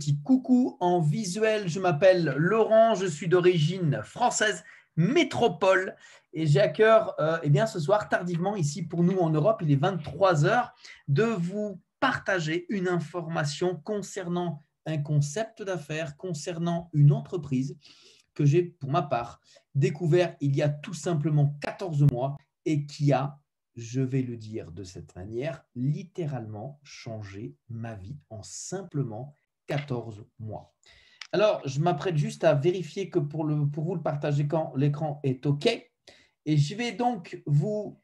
petit coucou en visuel. Je m'appelle Laurent, je suis d'origine française, métropole. Et j'ai à cœur, ce soir, tardivement, ici pour nous en Europe, il est 23 heures, de vous partager une information concernant un concept d'affaires, concernant une entreprise que j'ai, pour ma part, découvert il y a tout simplement 14 mois et qui a, je vais le dire de cette manière, littéralement changé ma vie en simplement 14 mois. Alors, je m'apprête juste à vérifier que pour vous le partager quand l'écran est OK. Et je vais donc vous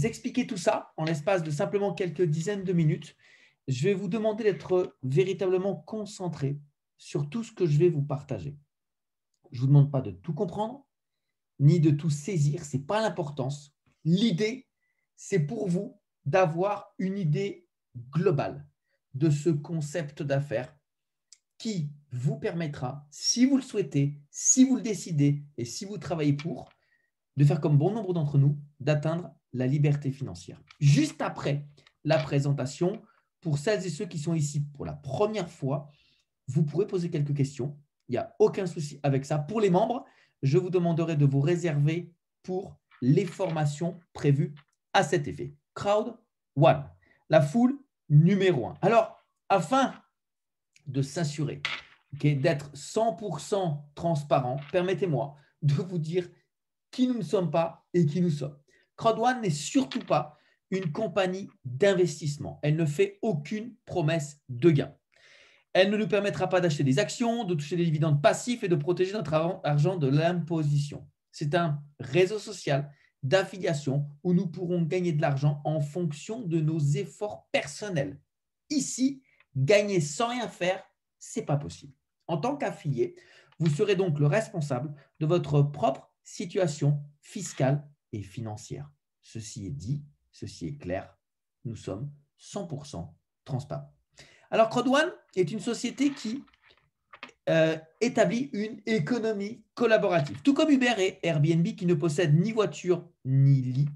expliquer tout ça en l'espace de simplement quelques dizaines de minutes. Je vais vous demander d'être véritablement concentré sur tout ce que je vais vous partager. Je ne vous demande pas de tout comprendre, ni de tout saisir, ce n'est pas l'importance. L'idée, c'est pour vous d'avoir une idée globale de ce concept d'affaires qui vous permettra, si vous le souhaitez, si vous le décidez et si vous travaillez pour, de faire comme bon nombre d'entre nous, d'atteindre la liberté financière. Juste après la présentation, pour celles et ceux qui sont ici pour la première fois, vous pourrez poser quelques questions. Il n'y a aucun souci avec ça. Pour les membres, je vous demanderai de vous réserver pour les formations prévues à cet effet. Crowd 1, la foule numéro 1. Alors, afin de s'assurer d'être 100% transparent, permettez-moi de vous dire qui nous ne sommes pas et qui nous sommes. Crowd 1 n'est surtout pas une compagnie d'investissement. Elle ne fait aucune promesse de gain. Elle ne nous permettra pas d'acheter des actions, de toucher des dividendes passifs et de protéger notre argent de l'imposition. C'est un réseau social d'affiliation où nous pourrons gagner de l'argent en fonction de nos efforts personnels. Ici, gagner sans rien faire, ce n'est pas possible. En tant qu'affilié, vous serez donc le responsable de votre propre situation fiscale et financière. Ceci est dit, ceci est clair, nous sommes 100% transparents. Alors, Crowd1 est une société qui établit une économie collaborative. Tout comme Uber et Airbnb qui ne possèdent ni voiture ni lit,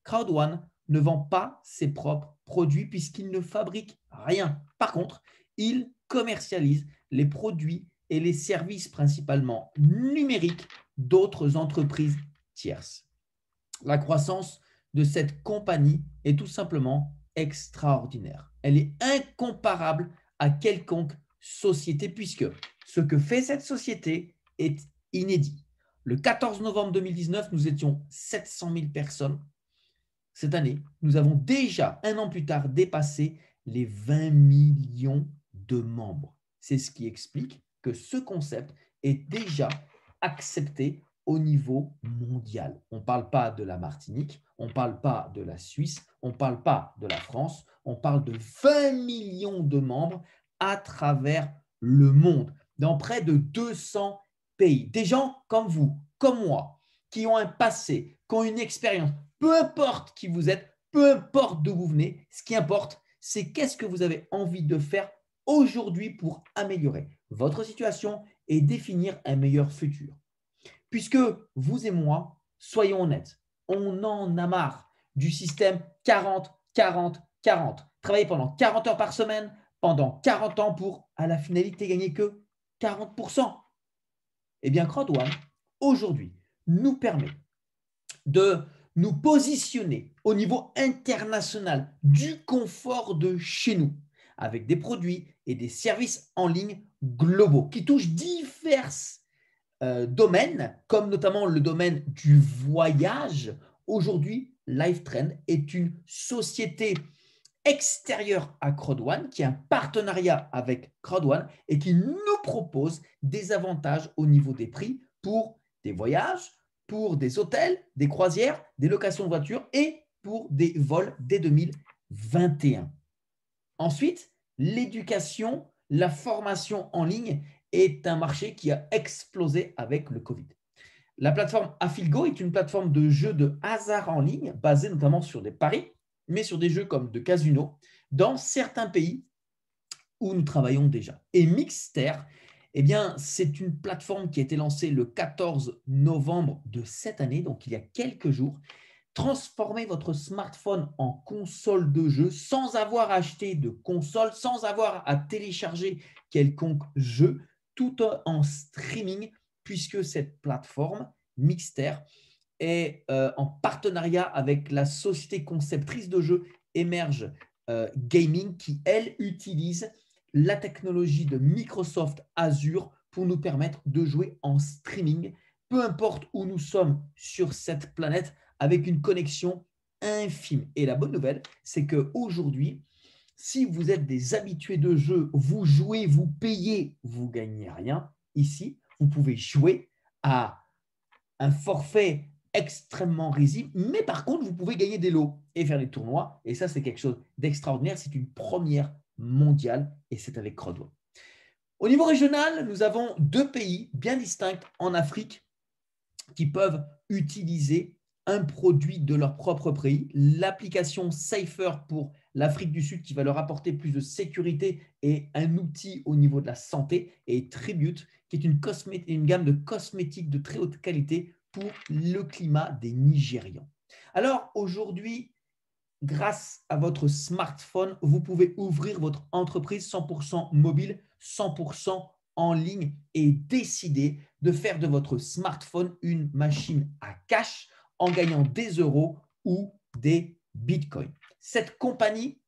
Crowd1 ne vend pas ses propres produits puisqu'il ne fabrique rien. Par contre, il commercialise les produits et les services principalement numériques d'autres entreprises tierces. La croissance de cette compagnie est tout simplement extraordinaire. Elle est incomparable à quelconque société puisque ce que fait cette société est inédit. Le 14 novembre 2019, nous étions 700 000 personnes. Cette année, nous avons déjà, un an plus tard, dépassé les 20 millions de membres. C'est ce qui explique que ce concept est déjà accepté au niveau mondial. On ne parle pas de la Martinique, on ne parle pas de la Suisse, on ne parle pas de la France, on parle de 20 millions de membres à travers le monde, dans près de 200 pays. Des gens comme vous, comme moi, qui ont un passé, qui ont une expérience, peu importe qui vous êtes, peu importe d'où vous venez, ce qui importe, c'est qu'est-ce que vous avez envie de faire aujourd'hui pour améliorer votre situation et définir un meilleur futur. Puisque vous et moi, soyons honnêtes, on en a marre du système 40, 40, 40. Travailler pendant 40 heures par semaine, pendant 40 ans pour, à la finalité, gagner que 40%. Eh bien, Crowd1, aujourd'hui, nous permet de nous positionner au niveau international du confort de chez nous avec des produits et des services en ligne globaux qui touchent divers domaines, comme notamment le domaine du voyage. Aujourd'hui, LifeTrend est une société extérieure à Crowd1 qui a un partenariat avec Crowd1 et qui nous propose des avantages au niveau des prix pour des voyages, pour des hôtels, des croisières, des locations de voitures et pour des vols dès 2021. Ensuite, l'éducation, la formation en ligne est un marché qui a explosé avec le Covid. La plateforme Affilgo est une plateforme de jeux de hasard en ligne basée notamment sur des paris, mais sur des jeux comme de casino dans certains pays où nous travaillons déjà. Et Mixter, eh bien, c'est une plateforme qui a été lancée le 14 novembre de cette année, donc il y a quelques jours, transformer votre smartphone en console de jeu sans avoir acheté de console, sans avoir à télécharger quelconque jeu, tout en streaming, puisque cette plateforme Mixter est en partenariat avec la société conceptrice de jeux Emerge Gaming, qui, elle, utilise la technologie de Microsoft Azure pour nous permettre de jouer en streaming, peu importe où nous sommes sur cette planète, avec une connexion infime. Et la bonne nouvelle, c'est qu'aujourd'hui, si vous êtes des habitués de jeu, vous jouez, vous payez, vous ne gagnez rien. Ici, vous pouvez jouer à un forfait extrêmement risible, mais par contre, vous pouvez gagner des lots et faire des tournois. Et ça, c'est quelque chose d'extraordinaire. C'est une première mondiale et c'est avec Crowd1. Au niveau régional, nous avons 2 pays bien distincts en Afrique qui peuvent utiliser un produit de leur propre pays. L'application Safer pour l'Afrique du Sud qui va leur apporter plus de sécurité et un outil au niveau de la santé, et Tribute qui est une gamme de cosmétiques de très haute qualité pour le climat des Nigérians. Alors aujourd'hui, grâce à votre smartphone, vous pouvez ouvrir votre entreprise 100% mobile, 100% en ligne et décider de faire de votre smartphone une machine à cash en gagnant des euros ou des bitcoins. Cette compagnie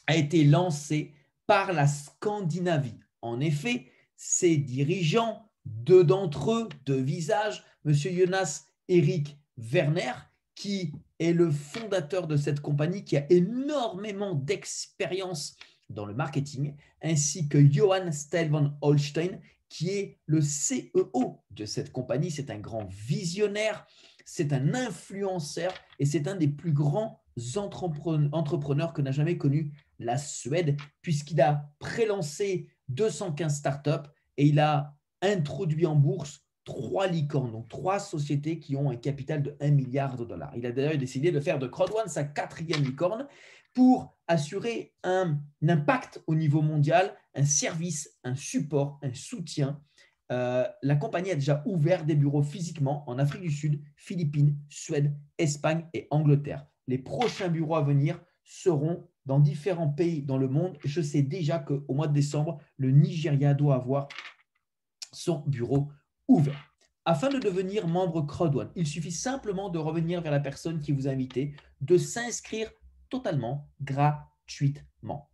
a été lancée par la Scandinavie. En effet, ses dirigeants, 2 d'entre eux, 2 visages, M. Jonas Erik Werner, qui est le fondateur de cette compagnie, qui a énormément d'expérience dans le marketing, ainsi que Johan Stelvan Holstein, qui est le CEO de cette compagnie. C'est un grand visionnaire, c'est un influenceur et c'est un des plus grands entrepreneurs que n'a jamais connu la Suède, puisqu'il a prélancé 215 startups et il a introduit en bourse 3 licornes, donc 3 sociétés qui ont un capital de 1 milliard de dollars. Il a d'ailleurs décidé de faire de Crowd1 sa 4e licorne pour assurer un impact au niveau mondial, un service, un support, un soutien. La compagnie a déjà ouvert des bureaux physiquement en Afrique du Sud, Philippines, Suède, Espagne et Angleterre. Les prochains bureaux à venir seront dans différents pays dans le monde. Je sais déjà qu'au mois de décembre, le Nigeria doit avoir son bureau ouvert. Afin de devenir membre Crowd1, il suffit simplement de revenir vers la personne qui vous a invité, de s'inscrire totalement gratuitement.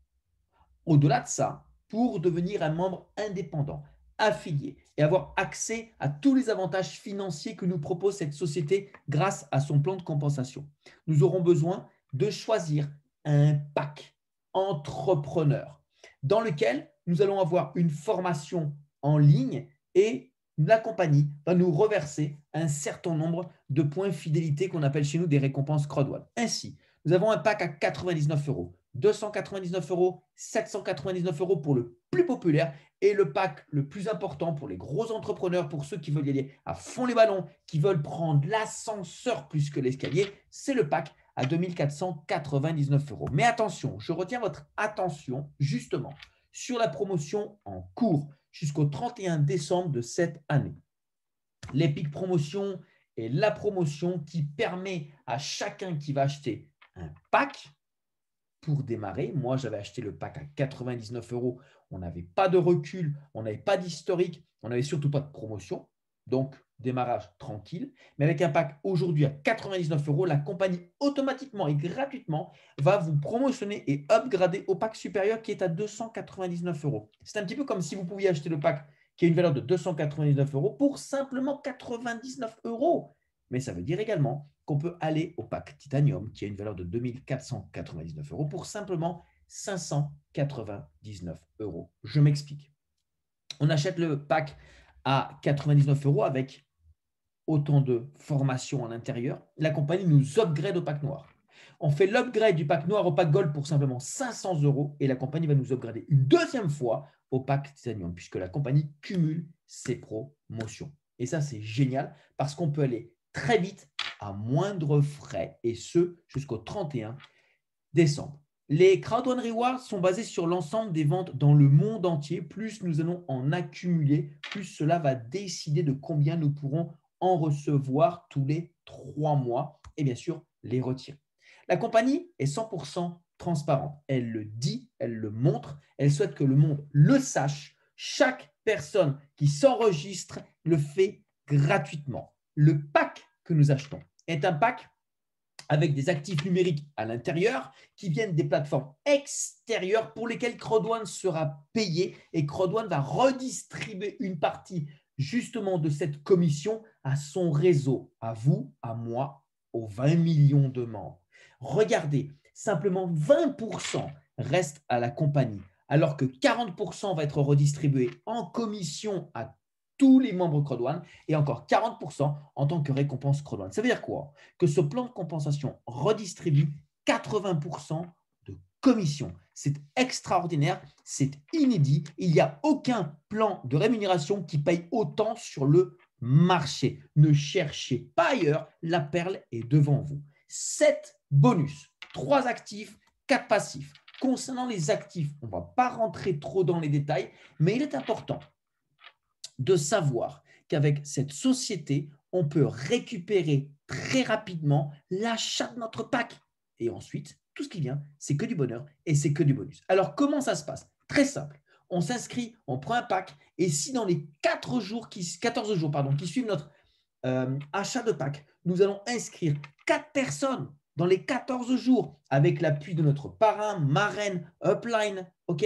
Au-delà de ça, pour devenir un membre indépendant, affilié et avoir accès à tous les avantages financiers que nous propose cette société grâce à son plan de compensation, nous aurons besoin de choisir un pack entrepreneur dans lequel nous allons avoir une formation en ligne et la compagnie va nous reverser un certain nombre de points fidélité qu'on appelle chez nous des récompenses Crowd1. Ainsi, nous avons un pack à 99 €, 299 €, 799 € pour le plus populaire et le pack le plus important pour les gros entrepreneurs, pour ceux qui veulent y aller à fond les ballons, qui veulent prendre l'ascenseur plus que l'escalier, c'est le pack à 2499 €. Mais attention, je retiens votre attention justement sur la promotion en cours jusqu'au 31 décembre de cette année. L'Epic Promotion est la promotion qui permet à chacun qui va acheter un pack pour démarrer. Moi, j'avais acheté le pack à 99 €. On n'avait pas de recul, on n'avait pas d'historique, on n'avait surtout pas de promotion. Donc, démarrage tranquille. Mais avec un pack aujourd'hui à 99 €, la compagnie automatiquement et gratuitement va vous promotionner et upgrader au pack supérieur qui est à 299 €. C'est un petit peu comme si vous pouviez acheter le pack qui a une valeur de 289 € pour simplement 99 €. Mais ça veut dire également qu'on peut aller au pack Titanium qui a une valeur de 2499 € pour simplement 599 €. Je m'explique. On achète le pack à 99 € avec autant de formations à l'intérieur. La compagnie nous upgrade au pack noir. On fait l'upgrade du pack noir au pack gold pour simplement 500 € et la compagnie va nous upgrader une 2e fois au pack Titanium puisque la compagnie cumule ses promotions. Et ça, c'est génial parce qu'on peut aller très vite à moindre frais et ce jusqu'au 31 décembre. Les Crowd1 Rewards sont basés sur l'ensemble des ventes dans le monde entier. Plus nous allons en accumuler, plus cela va décider de combien nous pourrons en recevoir tous les 3 mois et bien sûr les retirer. La compagnie est 100% transparente. Elle le dit, elle le montre, elle souhaite que le monde le sache. Chaque personne qui s'enregistre le fait gratuitement. Le pack que nous achetons est un pack avec des actifs numériques à l'intérieur qui viennent des plateformes extérieures pour lesquelles Crowd1 sera payé et Crowd1 va redistribuer une partie justement de cette commission à son réseau, à vous, à moi, aux 20 millions de membres. Regardez, simplement 20% reste à la compagnie, alors que 40% va être redistribué en commission à tous les membres Crowd1 et encore 40% en tant que récompense Crowd1. Ça veut dire quoi? Que ce plan de compensation redistribue 80% de commission. C'est extraordinaire, c'est inédit. Il n'y a aucun plan de rémunération qui paye autant sur le marché. Ne cherchez pas ailleurs, la perle est devant vous. 7 bonus, 3 actifs, 4 passifs. Concernant les actifs, on ne va pas rentrer trop dans les détails, mais il est important de savoir qu'avec cette société, on peut récupérer très rapidement l'achat de notre pack. Et ensuite, tout ce qui vient, c'est que du bonheur et c'est que du bonus. Alors, comment ça se passe? Très simple. On s'inscrit, on prend un pack et si dans les 14 jours qui suivent notre achat de pack, nous allons inscrire 4 personnes dans les 14 jours avec l'appui de notre parrain, marraine, upline, ok?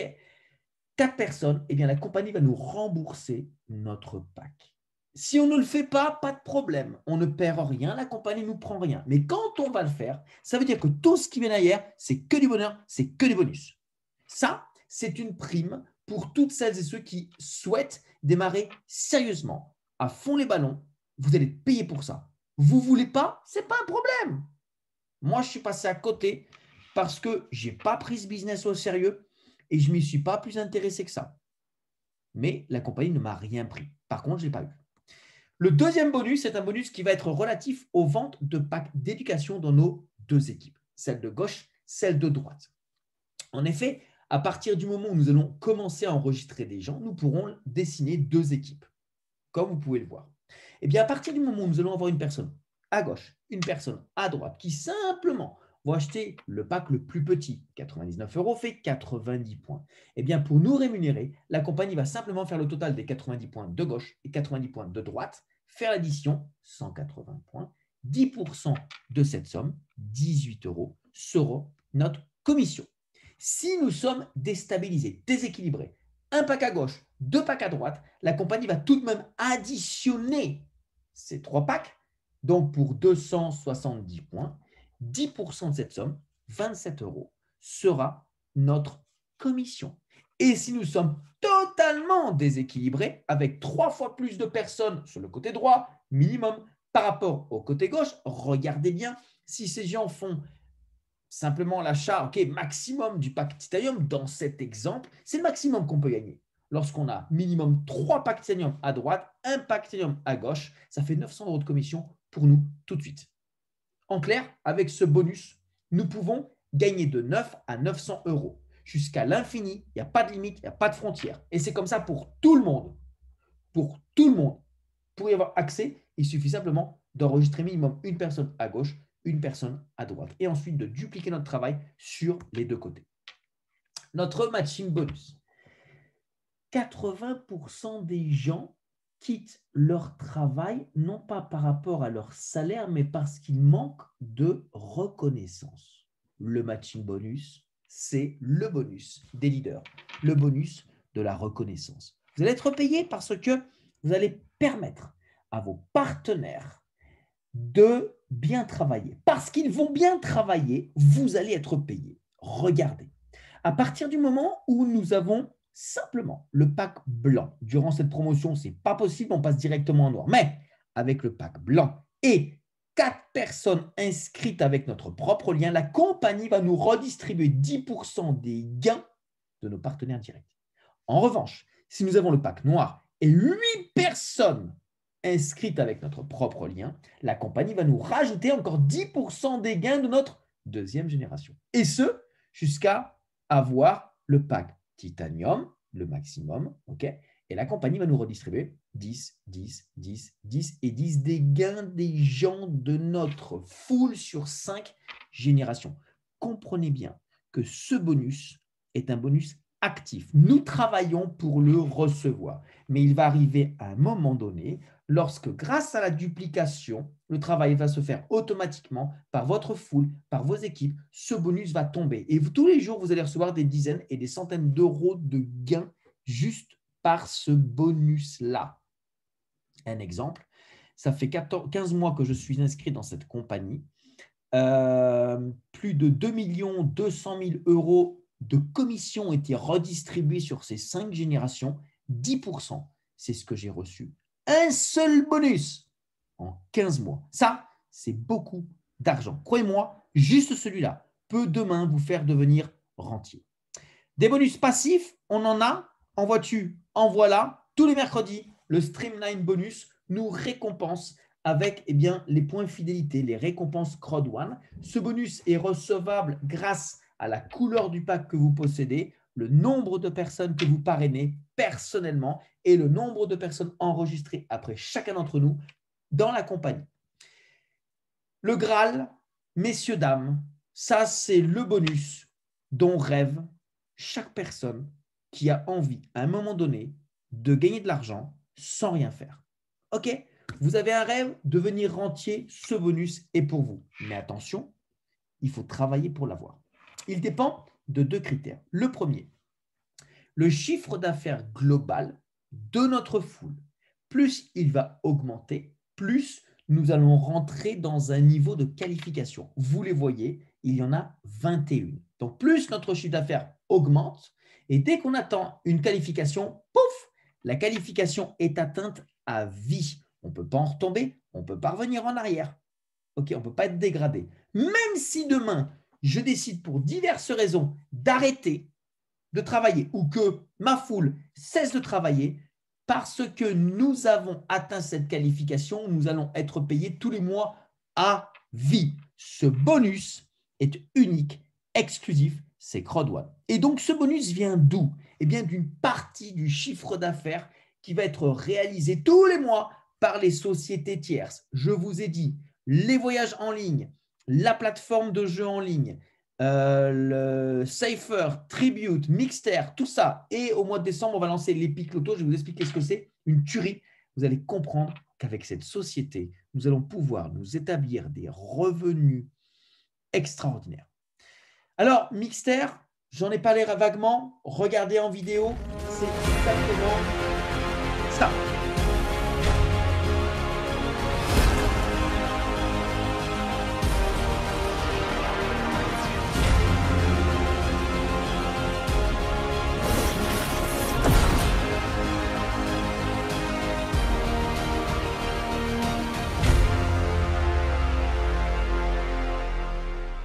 4 personnes, eh bien, la compagnie va nous rembourser notre pack. Si on ne le fait pas, pas de problème. On ne perd rien, la compagnie ne nous prend rien. Mais quand on va le faire, ça veut dire que tout ce qui vient derrière, c'est que du bonheur, c'est que du bonus. Ça, c'est une prime pour toutes celles et ceux qui souhaitent démarrer sérieusement, à fond les ballons. Vous allez payer pour ça. Vous ne voulez pas, ce n'est pas un problème. Moi, je suis passé à côté parce que je n'ai pas pris ce business au sérieux et je ne m'y suis pas plus intéressé que ça. Mais la compagnie ne m'a rien pris. Par contre, je ne l'ai pas eu. Le deuxième bonus, c'est un bonus qui va être relatif aux ventes de packs d'éducation dans nos 2 équipes, celle de gauche, celle de droite. En effet, à partir du moment où nous allons commencer à enregistrer des gens, nous pourrons dessiner 2 équipes, comme vous pouvez le voir. Et bien, à partir du moment où nous allons avoir une personne à gauche, une personne à droite, qui simplement vont acheter le pack le plus petit, 99 € fait 90 points. Eh bien, pour nous rémunérer, la compagnie va simplement faire le total des 90 points de gauche et 90 points de droite, faire l'addition, 180 points, 10% de cette somme, 18 €, sera notre commission. Si nous sommes déstabilisés, déséquilibrés, un pack à gauche, 2 packs à droite, la compagnie va tout de même additionner ces 3 packs, donc pour 270 points, 10% de cette somme, 27 €, sera notre commission. Et si nous sommes totalement déséquilibrés, avec 3 fois plus de personnes sur le côté droit, minimum, par rapport au côté gauche, regardez bien, si ces gens font simplement l'achat maximum du pack Titanium, dans cet exemple, c'est le maximum qu'on peut gagner. Lorsqu'on a minimum 3 packs Titanium à droite, un pack Titanium à gauche, ça fait 900 € de commission pour nous tout de suite. En clair, avec ce bonus, nous pouvons gagner de 9 à 900 € jusqu'à l'infini. Il n'y a pas de limite, il n'y a pas de frontière. Et c'est comme ça pour tout le monde. Pour tout le monde. Pour y avoir accès, il suffit simplement d'enregistrer minimum une personne à gauche, une personne à droite. Et ensuite de dupliquer notre travail sur les 2 côtés. Notre matching bonus. 80% des gens quittent leur travail, non pas par rapport à leur salaire, mais parce qu'ils manquent de reconnaissance. Le matching bonus, c'est le bonus des leaders, le bonus de la reconnaissance. Vous allez être payé parce que vous allez permettre à vos partenaires de bien travailler. Parce qu'ils vont bien travailler, vous allez être payé. Regardez, à partir du moment où nous avons simplement le pack blanc, durant cette promotion, ce n'est pas possible, on passe directement en noir. Mais avec le pack blanc et 4 personnes inscrites avec notre propre lien, la compagnie va nous redistribuer 10% des gains de nos partenaires directs. En revanche, si nous avons le pack noir et 8 personnes inscrites avec notre propre lien, la compagnie va nous rajouter encore 10% des gains de notre 2e génération. Et ce, jusqu'à avoir le pack Titanium, le maximum, ok, et la compagnie va nous redistribuer 10, 10, 10, 10 et 10 des gains des gens de notre foule sur 5 générations. Comprenez bien que ce bonus est un bonus actif. Nous travaillons pour le recevoir, mais il va arriver à un moment donné lorsque, grâce à la duplication, le travail va se faire automatiquement par votre foule, par vos équipes. Ce bonus va tomber et tous les jours, vous allez recevoir des dizaines et des centaines d'euros de gains juste par ce bonus-là. Un exemple, ça fait 15 mois que je suis inscrit dans cette compagnie. Plus de 2 200 000 euros de commissions ont été redistribués sur ces 5 générations. 10%, c'est ce que j'ai reçu. Un seul bonus en 15 mois. Ça, c'est beaucoup d'argent. Croyez-moi, juste celui-là peut demain vous faire devenir rentier. Des bonus passifs, on en a. En vois-tu, en voilà. Tous les mercredis, le Streamline Bonus nous récompense avec les points fidélité, les récompenses Crowd1. Ce bonus est recevable grâce à la couleur du pack que vous possédez, le nombre de personnes que vous parrainez personnellement et le nombre de personnes enregistrées après chacun d'entre nous dans la compagnie. Le Graal, messieurs, dames, ça c'est le bonus dont rêve chaque personne qui a envie à un moment donné de gagner de l'argent sans rien faire. Ok, vous avez un rêve, devenir rentier, ce bonus est pour vous. Mais attention, il faut travailler pour l'avoir. Il dépend de 2 critères. Le premier, le chiffre d'affaires global de notre foule. Plus il va augmenter, plus nous allons rentrer dans un niveau de qualification. Vous les voyez, il y en a 21. Donc, plus notre chiffre d'affaires augmente, et dès qu'on attend une qualification, pouf, la qualification est atteinte à vie. On ne peut pas en retomber, on ne peut pas revenir en arrière. Ok, on ne peut pas être dégradé. Même si demain, je décide pour diverses raisons d'arrêter de travailler ou que ma foule cesse de travailler, parce que nous avons atteint cette qualification, nous allons être payés tous les mois à vie. Ce bonus est unique, exclusif, c'est Crowd1. Et donc, ce bonus vient d'où? Eh bien, d'une partie du chiffre d'affaires qui va être réalisé tous les mois par les sociétés tierces. Je vous ai dit, les voyages en ligne, la plateforme de jeux en ligne, le Cypher, Tribute, Mixter, tout ça. Et au mois de décembre, on va lancer l'Epic Loto. Je vais vous expliquer ce que c'est, une tuerie. Vous allez comprendre qu'avec cette société, nous allons pouvoir nous établir des revenus extraordinaires. Alors, Mixter, j'en ai parlé vaguement. Regardez en vidéo, c'est exactement ça.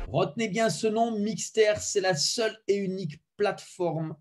Retenez bien ce nom, Mixter, c'est la seule et unique plateforme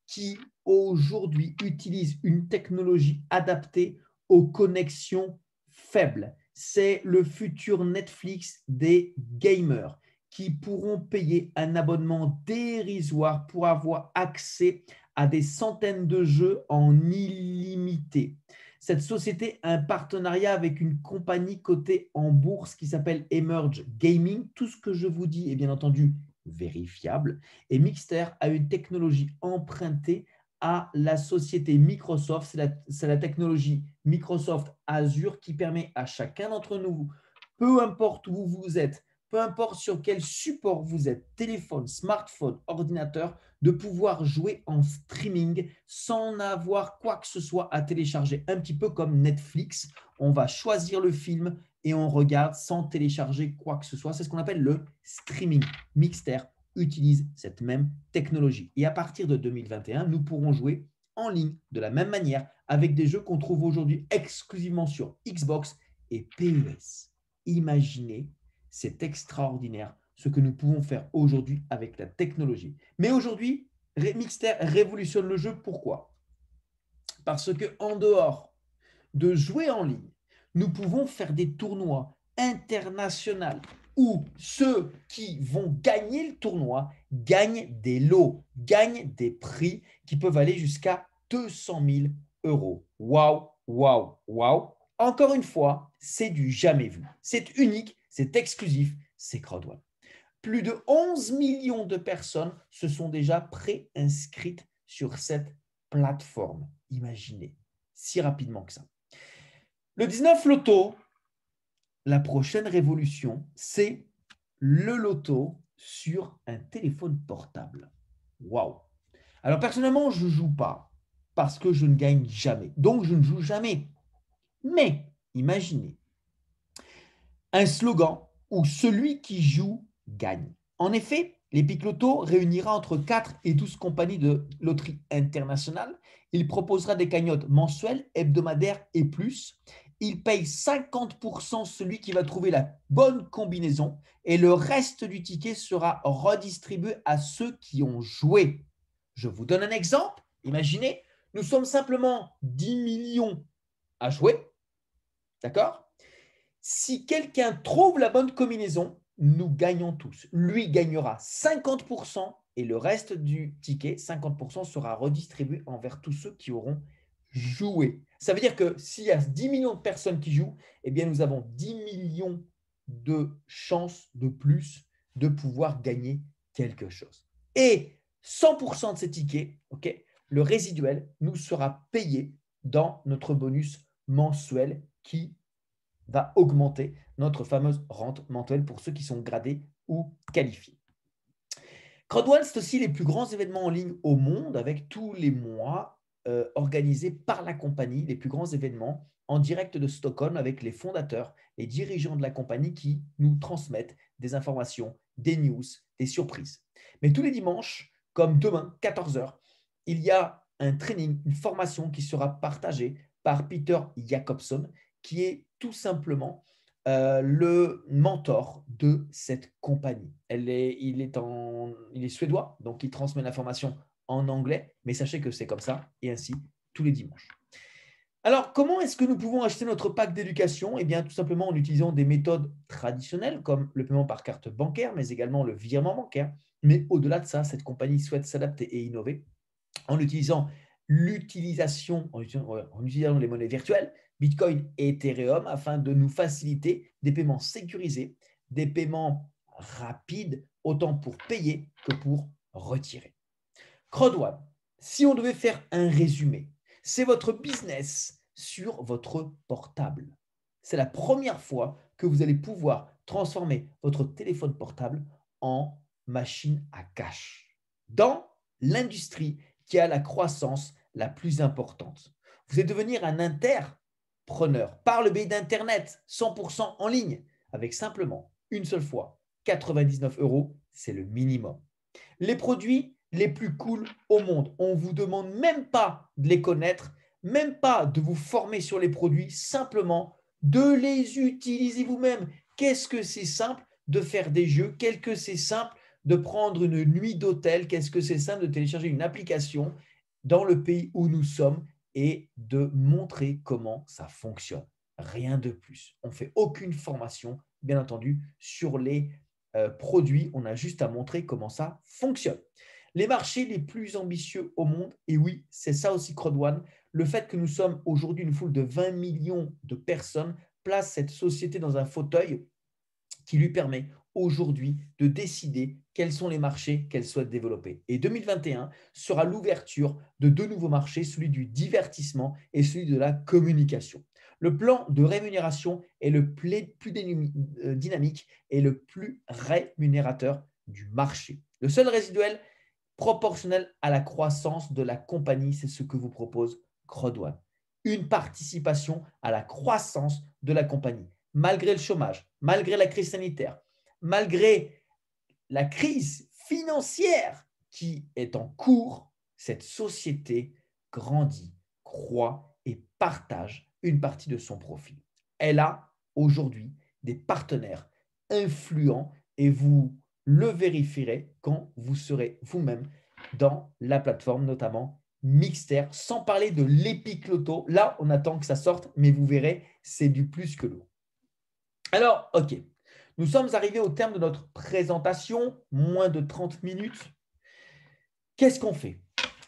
qui aujourd'hui utilise une technologie adaptée aux connexions faibles. C'est le futur Netflix des gamers qui pourront payer un abonnement dérisoire pour avoir accès à des centaines de jeux en illimité. Cette société a un partenariat avec une compagnie cotée en bourse qui s'appelle Emerge Gaming. Tout ce que je vous dis est bien entendu vérifiable. Et Mixter a une technologie empruntée à la société Microsoft. C'est la technologie Microsoft Azure qui permet à chacun d'entre nous, peu importe où vous êtes, peu importe sur quel support vous êtes, téléphone, smartphone, ordinateur, de pouvoir jouer en streaming sans avoir quoi que ce soit à télécharger. Un petit peu comme Netflix, on va choisir le film et on regarde sans télécharger quoi que ce soit. C'est ce qu'on appelle le streaming. Mixter utilise cette même technologie. Et à partir de 2021, nous pourrons jouer en ligne de la même manière avec des jeux qu'on trouve aujourd'hui exclusivement sur Xbox et PES. Imaginez, c'est extraordinaire ce que nous pouvons faire aujourd'hui avec la technologie. Mais aujourd'hui, Mixter révolutionne le jeu. Pourquoi? Parce qu'en dehors de jouer en ligne, nous pouvons faire des tournois internationaux où ceux qui vont gagner le tournoi gagnent des lots, gagnent des prix qui peuvent aller jusqu'à 200 000 euros. Waouh! Waouh, waouh. Encore une fois, c'est du jamais vu. C'est unique, c'est exclusif, c'est Crowd1. Plus de 11 millions de personnes se sont déjà préinscrites sur cette plateforme. Imaginez, si rapidement que ça. Le 19 loto, la prochaine révolution, c'est le loto sur un téléphone portable. Waouh! Alors personnellement, je ne joue pas parce que je ne gagne jamais. Donc, je ne joue jamais. Mais imaginez un slogan où celui qui joue gagne. En effet, l'Epic Loto réunira entre 4 et 12 compagnies de loterie internationale. Il proposera des cagnottes mensuelles, hebdomadaires et plus. Il paye 50% celui qui va trouver la bonne combinaison et le reste du ticket sera redistribué à ceux qui ont joué. Je vous donne un exemple. Imaginez, nous sommes simplement 10 millions à jouer. D'accord? Si quelqu'un trouve la bonne combinaison, nous gagnons tous. Lui gagnera 50% et le reste du ticket, 50%, sera redistribué envers tous ceux qui auront joué. Ça veut dire que s'il y a 10 millions de personnes qui jouent, eh bien nous avons 10 millions de chances de plus de pouvoir gagner quelque chose. Et 100% de ces tickets, le résiduel nous sera payé dans notre bonus mensuel qui va augmenter notre fameuse rente mensuelle pour ceux qui sont gradés ou qualifiés. Crowd1, c'est aussi les plus grands événements en ligne au monde avec tous les mois organisés par la compagnie, les plus grands événements en direct de Stockholm avec les fondateurs, les dirigeants de la compagnie qui nous transmettent des informations, des news, des surprises. Mais tous les dimanches, comme demain, 14 h, il y a un training, une formation qui sera partagée par Peter Jacobson, qui est tout simplement le mentor de cette compagnie. Il est suédois, donc il transmet l'information en anglais, mais sachez que c'est comme ça, et ainsi tous les dimanches. Alors, comment est-ce que nous pouvons acheter notre pack d'éducation? Eh bien, tout simplement en utilisant des méthodes traditionnelles comme le paiement par carte bancaire, mais également le virement bancaire. Mais au-delà de ça, cette compagnie souhaite s'adapter et innover en utilisant en utilisant les monnaies virtuelles, Bitcoin et Ethereum, afin de nous faciliter des paiements sécurisés, des paiements rapides, autant pour payer que pour retirer. Crowd1, si on devait faire un résumé, c'est votre business sur votre portable. C'est la première fois que vous allez pouvoir transformer votre téléphone portable en machine à cash dans l'industrie qui a la croissance la plus importante. Vous allez devenir un interpreneur par le biais d'Internet, 100% en ligne, avec simplement une seule fois 99 €, c'est le minimum. Les produits les plus cool au monde, on ne vous demande même pas de les connaître, même pas de vous former sur les produits, simplement de les utiliser vous-même. Qu'est-ce que c'est simple de faire des jeux? Qu'est-ce que c'est simple de prendre une nuit d'hôtel? Qu'est-ce que c'est simple de télécharger une application dans le pays où nous sommes et de montrer comment ça fonctionne? Rien de plus. On ne fait aucune formation, bien entendu, sur les produits. On a juste à montrer comment ça fonctionne. Les marchés les plus ambitieux au monde, et oui, c'est ça aussi Crowd1, le fait que nous sommes aujourd'hui une foule de 20 millions de personnes place cette société dans un fauteuil qui lui permet aujourd'hui de décider quels sont les marchés qu'elle souhaite développer. Et 2021 sera l'ouverture de deux nouveaux marchés, celui du divertissement et celui de la communication. Le plan de rémunération est le plus dynamique et le plus rémunérateur du marché. Le seul résiduel proportionnel à la croissance de la compagnie, c'est ce que vous propose Crowd1. Une participation à la croissance de la compagnie. Malgré le chômage, malgré la crise sanitaire, malgré la crise financière qui est en cours, cette société grandit, croît et partage une partie de son profit. Elle a aujourd'hui des partenaires influents et vous le vérifierez quand vous serez vous-même dans la plateforme, notamment Mixter, sans parler de l'Epic Loto. Là, on attend que ça sorte, mais vous verrez, c'est du plus que lourd. Alors, ok, nous sommes arrivés au terme de notre présentation, moins de 30 minutes. Qu'est-ce qu'on fait?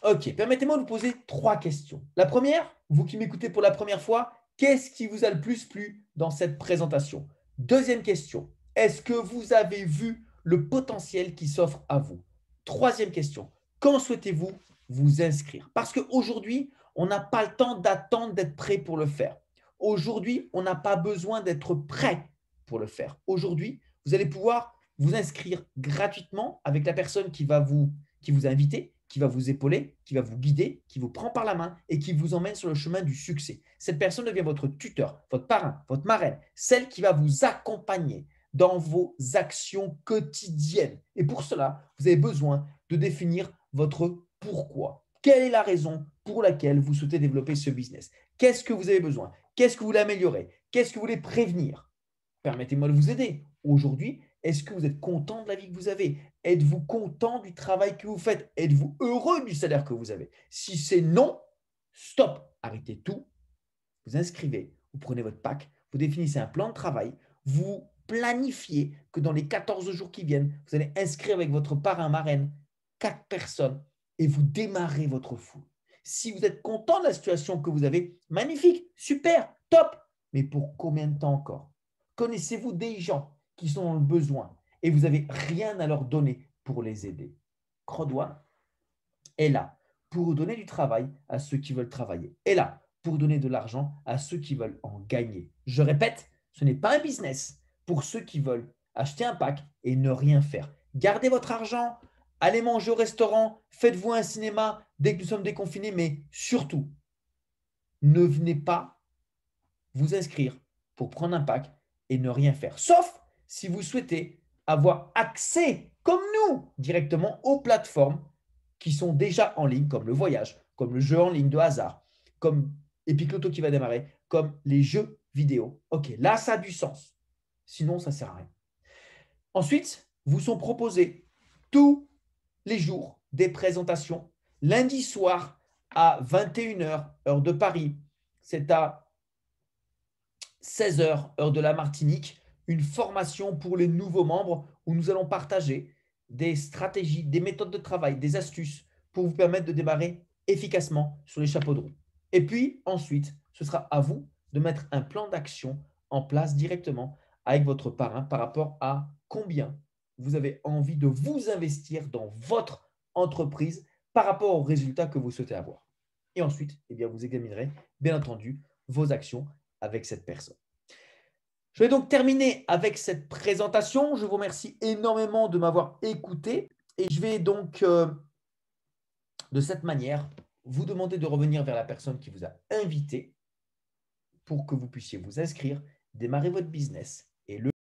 Ok, permettez-moi de vous poser 3 questions. La première, vous qui m'écoutez pour la première fois, qu'est-ce qui vous a le plus plu dans cette présentation? Deuxième question, est-ce que vous avez vu le potentiel qui s'offre à vous? Troisième question, quand souhaitez-vous vous inscrire? Parce qu'aujourd'hui, on n'a pas le temps d'attendre d'être prêt pour le faire. Aujourd'hui, on n'a pas besoin d'être prêt pour le faire. Aujourd'hui, vous allez pouvoir vous inscrire gratuitement avec la personne qui vous a invité, qui va vous épauler, qui va vous guider, qui vous prend par la main et qui vous emmène sur le chemin du succès. Cette personne devient votre tuteur, votre parrain, votre marraine, celle qui va vous accompagner dans vos actions quotidiennes. Et pour cela, vous avez besoin de définir votre pourquoi. Quelle est la raison pour laquelle vous souhaitez développer ce business? Qu'est-ce que vous avez besoin? Qu'est-ce que vous voulez améliorer? Qu'est-ce que vous voulez prévenir? Permettez-moi de vous aider. Aujourd'hui, est-ce que vous êtes content de la vie que vous avez? Êtes-vous content du travail que vous faites? Êtes-vous heureux du salaire que vous avez? Si c'est non, stop, arrêtez tout, vous inscrivez, vous prenez votre pack, vous définissez un plan de travail, vous planifiez que dans les 14 jours qui viennent, vous allez inscrire avec votre parrain, marraine, 4 personnes et vous démarrez votre foule. Si vous êtes content de la situation que vous avez, magnifique, super, top. Mais pour combien de temps encore? Connaissez-vous des gens qui sont dans le besoin et vous n'avez rien à leur donner pour les aider? Crowd1 est là pour donner du travail à ceux qui veulent travailler, est là pour donner de l'argent à ceux qui veulent en gagner. Je répète, ce n'est pas un business pour ceux qui veulent acheter un pack et ne rien faire. Gardez votre argent, allez manger au restaurant, faites-vous un cinéma dès que nous sommes déconfinés, mais surtout, ne venez pas vous inscrire pour prendre un pack et ne rien faire. Sauf si vous souhaitez avoir accès, comme nous, directement aux plateformes qui sont déjà en ligne, comme le voyage, comme le jeu en ligne de hasard, comme Epic Loto qui va démarrer, comme les jeux vidéo. Ok, là, ça a du sens. Sinon, ça ne sert à rien. Ensuite, vous sont proposés tous les jours des présentations. Lundi soir à 21h, heure de Paris. C'est à 16h, heure de la Martinique, une formation pour les nouveaux membres où nous allons partager des stratégies, des méthodes de travail, des astuces pour vous permettre de démarrer efficacement sur les chapeaux de roue. Et puis ensuite, ce sera à vous de mettre un plan d'action en place directement avec votre parrain par rapport à combien vous avez envie de vous investir dans votre entreprise par rapport aux résultats que vous souhaitez avoir. Et ensuite, eh bien, vous examinerez, bien entendu, vos actions avec cette personne. Je vais donc terminer avec cette présentation. Je vous remercie énormément de m'avoir écouté et je vais donc, de cette manière, vous demander de revenir vers la personne qui vous a invité pour que vous puissiez vous inscrire, démarrer votre business et le